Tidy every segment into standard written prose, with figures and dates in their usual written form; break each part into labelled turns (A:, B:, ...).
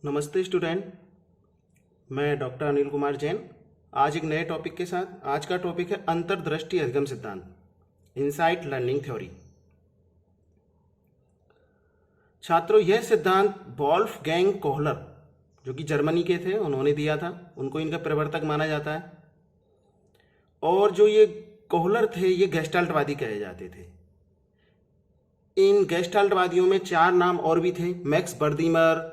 A: नमस्ते स्टूडेंट। मैं डॉक्टर अनिल कुमार जैन आज एक नए टॉपिक के साथ। आज का टॉपिक है अंतर्दृष्टि अधिगम सिद्धांत, इनसाइट लर्निंग थ्योरी। छात्रों, यह सिद्धांत वोल्फगैंग कोहलर, जो कि जर्मनी के थे, उन्होंने दिया था। उनको इनका प्रवर्तक माना जाता है। और जो ये कोहलर थे, ये गेस्टाल्टवादी कहे जाते थे। इन गेस्टाल्टवादियों में 4 नाम और भी थे: मैक्स बर्दीमर,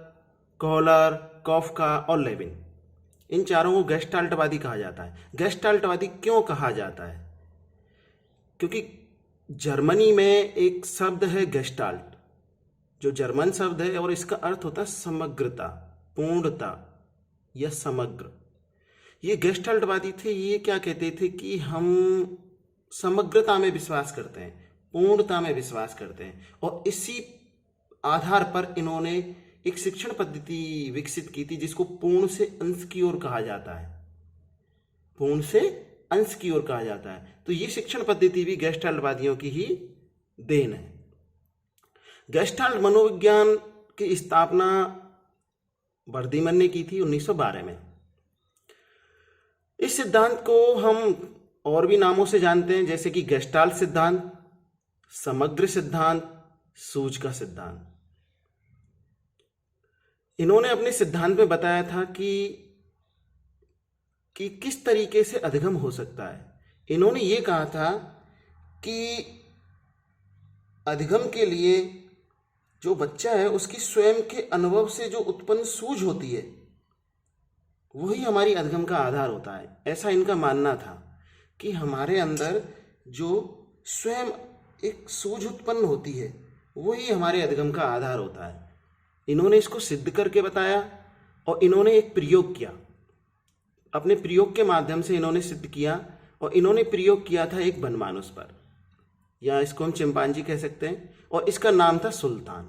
A: कोहलर, कॉफका और लेविन। इन चारों को गेस्टाल्टवादी कहा जाता है। गेस्टाल्टवादी क्यों कहा जाता है? क्योंकि जर्मनी में एक शब्द है गेस्टाल्ट, जो जर्मन शब्द है, और इसका अर्थ होता है समग्रता, पूर्णता या समग्र। ये गेस्टाल्टवादी थे। ये क्या कहते थे कि हम समग्रता में विश्वास करते हैं, पूर्णता में विश्वास करते हैं, और इसी आधार पर इन्होंने एक शिक्षण पद्धति विकसित की थी जिसको पूर्ण से अंश की ओर कहा जाता है। पूर्ण से अंश की ओर कहा जाता है। तो ये शिक्षण पद्धति भी गेस्टाल्टवादियों की ही देन है। गेस्टाल्ट मनोविज्ञान की स्थापना बर्दीमन ने की थी 1912 में। इस सिद्धांत को हम और भी नामों से जानते हैं, जैसे कि गेस्टाल्ट सिद्धांत, समग्र सिद्धांत, सूझ का सिद्धांत। इन्होंने अपने सिद्धांत में बताया था कि किस तरीके से अधिगम हो सकता है। इन्होंने ये कहा था कि अधिगम के लिए जो बच्चा है उसकी स्वयं के अनुभव से जो उत्पन्न सूझ होती है, वही हमारी अधिगम का आधार होता है। ऐसा इनका मानना था कि हमारे अंदर जो स्वयं एक सूझ उत्पन्न होती है, वही हमारे अधिगम का आधार होता है। इन्होंने इसको सिद्ध करके बताया और इन्होंने एक प्रयोग किया। अपने प्रयोग के माध्यम से इन्होंने सिद्ध किया, और इन्होंने प्रयोग किया था एक बनमानुस पर, या इसको हम चिंपांजी कह सकते हैं, और इसका नाम था सुल्तान।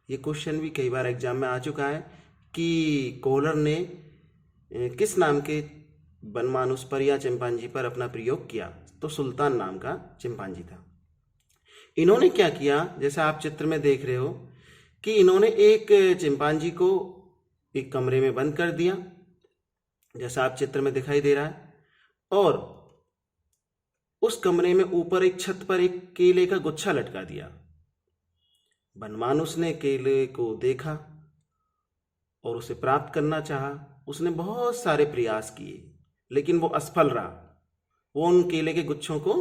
A: ये क्वेश्चन भी कई बार एग्जाम में आ चुका है कि कोहलर ने किस नाम के बनमानुस पर या चिंपांजी पर अपना प्रयोग किया, तो सुल्तान नाम का चिंपांजी था। इन्होंने क्या किया, जैसा आप चित्र में देख रहे हो, कि इन्होंने एक चिंपांजी को एक कमरे में बंद कर दिया, जैसा आप चित्र में दिखाई दे रहा है, और उस कमरे में ऊपर एक छत पर एक केले का गुच्छा लटका दिया। बनमानुस ने केले को देखा और उसे प्राप्त करना चाहा। उसने बहुत सारे प्रयास किए, लेकिन वो असफल रहा। वो उन केले के गुच्छों को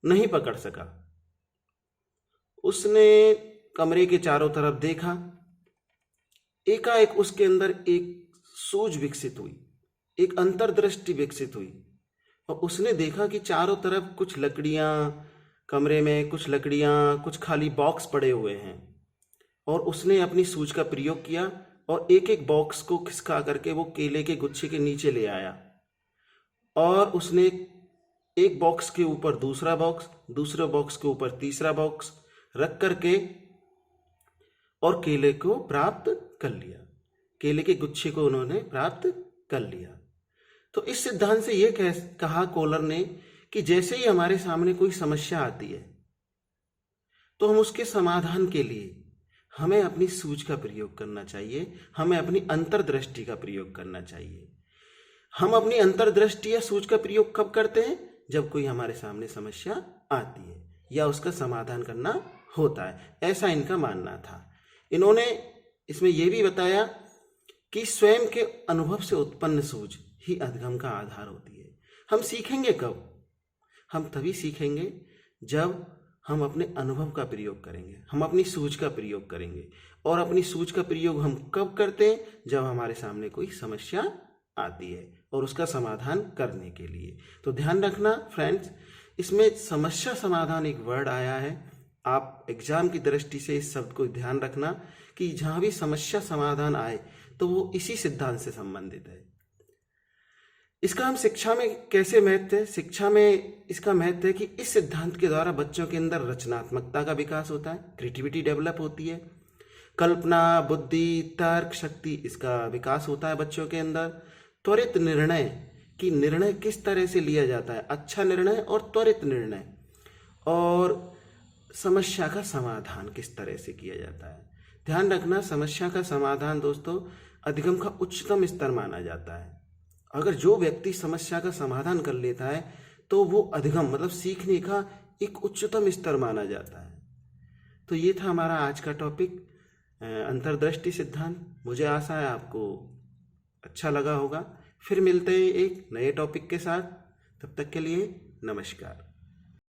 A: नहीं पकड़ सका। उसने कमरे के चारों तरफ देखा। एकाएक उसके अंदर एक सूझ विकसित हुई, एक अंतर्दृष्टि विकसित हुई, और उसने देखा कि चारों तरफ कुछ लकड़ियां, कमरे में कुछ लकड़ियां, कुछ खाली बॉक्स पड़े हुए हैं। और उसने अपनी सूझ का प्रयोग किया और एक एक बॉक्स को खिसका करके वो केले के गुच्छे के नीचे ले आया, और उसने एक बॉक्स के ऊपर दूसरा बॉक्स, दूसरे बॉक्स के ऊपर तीसरा बॉक्स रख करके और केले को प्राप्त कर लिया। केले के गुच्छे को उन्होंने प्राप्त कर लिया। तो इस सिद्धांत से यह कहा कोहलर ने कि जैसे ही हमारे सामने कोई समस्या आती है, तो हम उसके समाधान के लिए हमें अपनी सूझ का प्रयोग करना चाहिए, हमें अपनी अंतर्दृष्टि का प्रयोग करना चाहिए। हम अपनी अंतर्दृष्टि या सूझ का प्रयोग कब करते हैं? जब कोई हमारे सामने समस्या आती है या उसका समाधान करना होता है। ऐसा इनका मानना था। इन्होंने इसमें यह भी बताया कि स्वयं के अनुभव से उत्पन्न सूझ ही अधिगम का आधार होती है। हम सीखेंगे कब? हम तभी सीखेंगे जब हम अपने अनुभव का प्रयोग करेंगे, हम अपनी सूझ का प्रयोग करेंगे। और अपनी सूझ का प्रयोग हम कब करते हैं? जब हमारे सामने कोई समस्या आती है और उसका समाधान करने के लिए। तो ध्यान रखना फ्रेंड्स, इसमें समस्या समाधान एक वर्ड आया है। आप एग्जाम की दृष्टि से इस शब्द को ध्यान रखना कि जहां भी समस्या समाधान आए तो वो इसी सिद्धांत से संबंधित है। इसका हम शिक्षा में कैसे महत्व है? शिक्षा में इसका महत्व है कि इस सिद्धांत के द्वारा बच्चों के अंदर रचनात्मकता का विकास होता है, क्रिएटिविटी डेवलप होती है, कल्पना, बुद्धि, तर्क शक्ति, इसका विकास होता है बच्चों के अंदर। त्वरित निर्णय, कि निर्णय किस तरह से लिया जाता है, अच्छा निर्णय और त्वरित निर्णय, और समस्या का समाधान किस तरह से किया जाता है। ध्यान रखना, समस्या का समाधान दोस्तों अधिगम का उच्चतम स्तर माना जाता है। अगर जो व्यक्ति समस्या का समाधान कर लेता है तो वो अधिगम मतलब सीखने का एक उच्चतम स्तर माना जाता है। तो ये था हमारा आज का टॉपिक, अंतर्दृष्टि सिद्धांत। मुझे आशा है आपको अच्छा लगा होगा। फिर मिलते हैं एक नए टॉपिक के साथ। तब तक के लिए नमस्कार।